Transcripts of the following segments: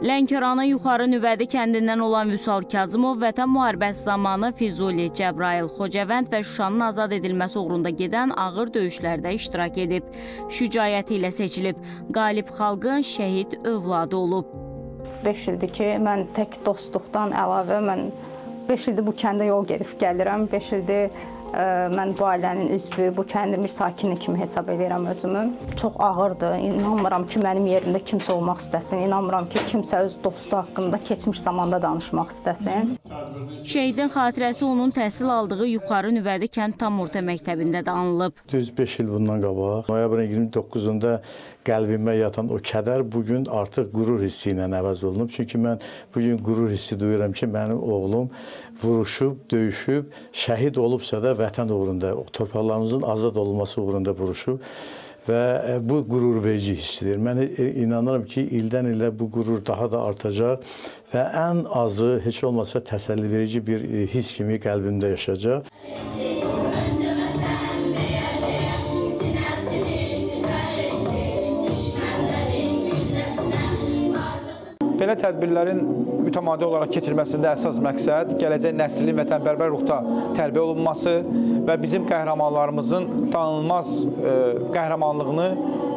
Lənkəranın Yuxarı Nüvədi kəndindən olan Vüsal Kazımov Vətən müharibəsi zamanı Füzuli, Cəbrayıl, Xocavənd və Şuşanın azad edilməsi uğrunda gedən ağır döyüşlərdə iştirak edib. Şücaəti ilə seçilib. Qalib xalqın şəhid övladı olub. 5 ildir ki, mən tək dostluqdan əlavə, mən 5 ildir bu kəndə yol gedib gəlirəm. 5 ildir mən bu ailənin üzvü, bu kəndin bir sakini kimi hesab edirəm özümü. Çox ağırdır. İnanmıram ki, mənim yerimdə kimsə olmaq istəsin. İnanmıram ki, kimsə öz dostu haqqında keçmiş zamanda danışmaq istəsin. Şəhidin xatirəsi onun təhsil aldığı Yuxarı Nüvədi kənd tam orta məktəbində də anılıb. Düz 5 il bundan qabaq, noyabrın 29-unda qəlbimə yatan o kədər bugün artıq qürur hissi ilə əvəz olunub. Çünki mən bugün qürur hissi duyuram ki, mənim oğlum vuruşub, döyüşüb, şəhid olubsa da vətən uğrunda, torpaqlarımızın azad olunması uğrunda vuruşub və bu qürur verici hissidir. Mən inanıram ki, ildən ilə bu qürur daha da artacaq və ən azı heç olmasa təsəlli verici bir his kimi qəlbimdə yaşayacaq. Belə tədbirlərin mütəmadi olaraq keçirilməsində əsas məqsəd gələcək nəslin vətənpərvər ruhda tərbiyə olunması və bizim qəhrəmanlarımızın tanınmaz qəhrəmanlığını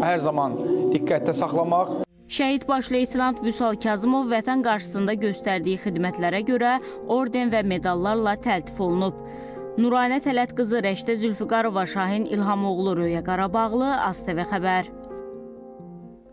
hər zaman diqqətdə saxlamaq. Şəhid baş leytenant Vüsal Kazımov vətən qarşısında göstərdiyi xidmətlərə görə orden və medallarla təltif olunub. Nuranə Tələt qızı Rəşdə Zülfüqarova, Şahin İlhamoğlu, Röya Qarabağlı, ASTV xəbər.